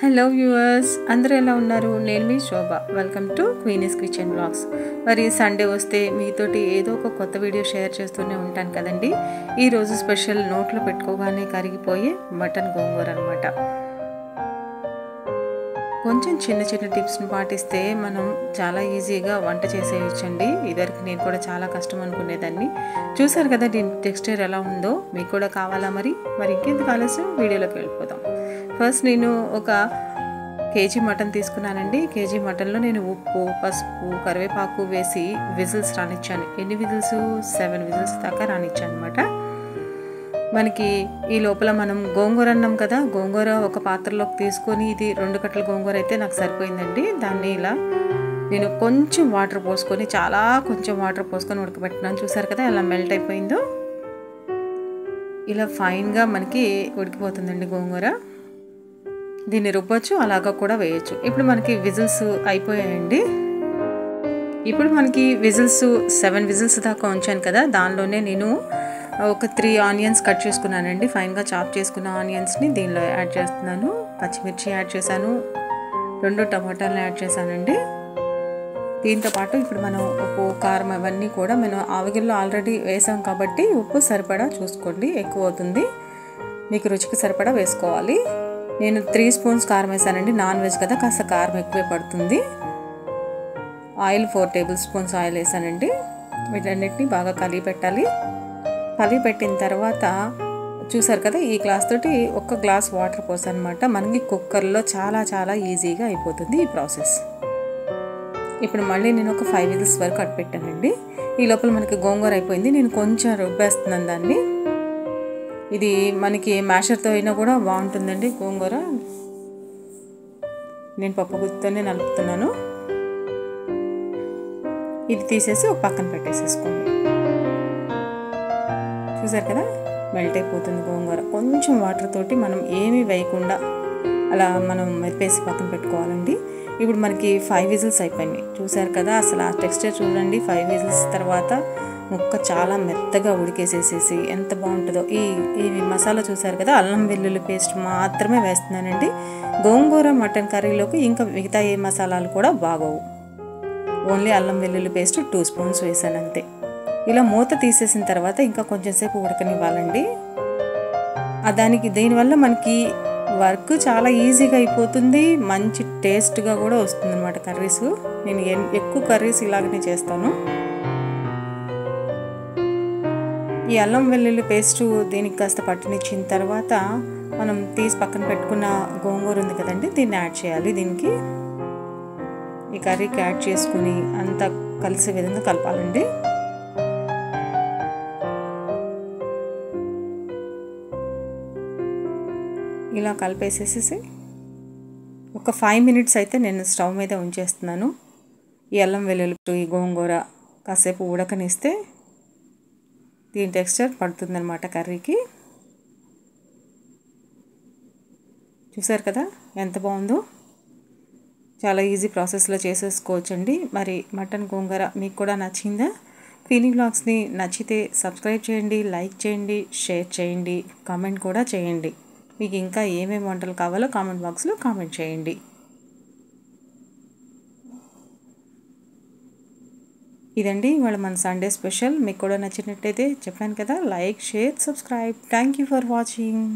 Hello viewers, అందరూ ఎలా ఉన్నారు? నేను మీ Shobha. Welcome to Queenie's kitchen blogs. మరి సండే వస్తే మీతోటి ఏదో ఒక కొత్త వీడియో షేర్ చేస్తూనే ఉంటాను కదండి. ఈరోజు స్పెషల్ నోట్లో పెట్టుకోగానే కరిగిపోయే మటన్ గోంగూర అనమాట. కొంచెం చిన్న చిన్న టిప్స్ని పాటిస్తే మనం చాలా ఈజీగా వంట చేసేయచ్చండి. ఇదివరకు నేను కూడా చాలా కష్టం అనుకునేదాన్ని. చూసారు కదా దీని టెక్స్చర్ ఎలా ఉందో. మీకు కూడా కావాలా? మరి ఇంకెందుకు ఆలస్యం, వీడియోలోకి వెళ్ళిపోదాం. ఫస్ట్ నేను ఒక కేజీ మటన్ తీసుకున్నానండి. కేజీ మటన్లో నేను ఉప్పు, పసుపు, కరివేపాకు వేసి విజిల్స్ రానిచ్చాను. ఎన్ని విజిల్స్? 7 విజిల్స్ దాకా రానిచ్చాను అనమాట. మనకి ఈ లోపల మనం గోంగూర అన్నాం కదా, గోంగూర ఒక పాత్రలోకి తీసుకొని, ఇది 2 కట్టల గోంగూర అయితే నాకు సరిపోయిందండి. దాన్ని ఇలా నేను కొంచెం వాటర్ పోసుకొని, చాలా కొంచెం వాటర్ పోసుకొని ఉడకబెట్టినాను. చూసారు కదా ఎలా మెల్ట్ అయిపోయిందో. ఇలా ఫైన్గా మనకి ఉడికిపోతుందండి గోంగూర. దీన్ని రుబ్బొచ్చు, అలాగా కూడా వేయచ్చు. ఇప్పుడు మనకి విజిల్స్ అయిపోయాయండి. ఇప్పుడు మనకి విజిల్స్ 7 విజిల్స్ దాకా ఉంచాను కదా, దానిలోనే నేను ఒక 3 ఆనియన్స్ కట్ చేసుకున్నానండి. ఫైన్గా చాప్ చేసుకున్న ఆనియన్స్ని దీనిలో యాడ్ చేస్తున్నాను. పచ్చిమిర్చి యాడ్ చేశాను, 2 టమాటాలను యాడ్ చేశానండి. దీంతోపాటు ఇప్పుడు మనం ఉప్పు, కారం అవన్నీ కూడా మనం ఆవగిల్లో ఆల్రెడీ వేసాం కాబట్టి ఉప్పు సరిపడా చూసుకోండి. ఎక్కువ అవుతుంది, మీకు రుచికి సరిపడా వేసుకోవాలి. నేను 3 స్పూన్స్ కారం వేసానండి. నాన్ వెజ్ కదా, కాస్త కారం ఎక్కువే పడుతుంది. ఆయిల్ 4 టేబుల్ స్పూన్స్ ఆయిల్ వేసానండి. వీటన్నిటిని బాగా కలిపి పెట్టాలి. కలిపి పెట్టిన తర్వాత చూసారు కదా, ఈ గ్లాస్ తోటి 1 గ్లాస్ వాటర్ పోసానమాట. మనకి కుక్కర్లో చాలా చాలా ఈజీగా అయిపోతుంది ఈ ప్రాసెస్. ఇప్పుడు మళ్ళీ నేను ఒక 5 విజిల్స్ వరకు అటు పెట్టానండి. ఈ లోపల మనకి గోంగూర అయిపోయింది. నేను కొంచెం రుబ్బేస్తున్నాను దాన్ని. ఇది మనకి మ్యాషర్తో అయినా కూడా బాగుంటుందండి గోంగూర. నేను పప్పు గుత్తితోనే నలుపుతున్నాను. ఇది తీసేసి ఒక పక్కన పెట్టేసేసుకోండి. చూసారు కదా మెల్ట్ అయిపోతుంది గోంగూర. కొంచెం వాటర్ తోటి మనం ఏమీ వేయకుండా అలా మనం మెత్తేసి పక్కన పెట్టుకోవాలండి. ఇప్పుడు మనకి 5 విజిల్స్ అయిపోయినాయి. చూసారు కదా అసలు ఆ టెక్స్చర్ చూడండి. 5 విజిల్స్ తర్వాత ముక్క చాలా మెత్తగా ఉడికేసేసేసి ఎంత బాగుంటుందో. ఈ మసాలా చూసారు కదా, అల్లం వెల్లుల్లి పేస్ట్ మాత్రమే వేస్తున్నానండి. గోంగూర మటన్ కర్రీలోకి ఇంకా మిగతా ఏ మసాలాలు కూడా బాగోవు. ఓన్లీ అల్లం వెల్లుల్లి పేస్ట్ 2 స్పూన్స్ వేసాను అంతే. ఇలా మూత తీసేసిన తర్వాత ఇంకా కొంచెం సేపు ఉడకనివ్వాలండి. దీనివల్ల మనకి వర్క్ చాలా ఈజీగా అయిపోతుంది, మంచి టేస్ట్గా కూడా వస్తుంది అన్నమాట కర్రీస్. నేను ఎక్కువ కర్రీస్ ఇలాగనే చేస్తాను. ఈ అల్లం వెల్లుల్లి పేస్టు దీనికి కాస్త పట్టనిచ్చిన తర్వాత మనం తీసి పక్కన పెట్టుకున్న గోంగూర ఉంది కదండి, దీన్ని యాడ్ చేయాలి. దీనికి ఈ కర్రీకి యాడ్ చేసుకుని అంతా కలిసే విధంగా కలపాలండి. ఇలా కలిపేసేసి ఒక 5 మినిట్స్ అయితే నేను స్టవ్ మీద ఉంచేస్తున్నాను. ఈ అల్లం వెల్లుల్లి ఈ గోంగూర కాసేపు ఉడకనిస్తే దీని టెక్స్చర్ పడుతుందన్నమాట కర్రీకి. చూసారు కదా ఎంత బాగుందో. చాలా ఈజీ ప్రాసెస్లో చేసేసుకోవచ్చండి. మరి మటన్ గోంగూర మీకు కూడా నచ్చిందా? క్వీనీ బ్లాగ్స్ని నచ్చితే సబ్స్క్రైబ్ చేయండి, లైక్ చేయండి, షేర్ చేయండి, కామెంట్ కూడా చేయండి. మీకు ఇంకా ఏమేమి వంటలు కావాలో కామెంట్ బాక్స్లో కామెంట్ చేయండి. ఇదండి ఇవాళ మన సండే స్పెషల్. మీకు కూడా నచ్చినట్టయితే చెప్పాను కదా, like, share, subscribe. Thank you for watching.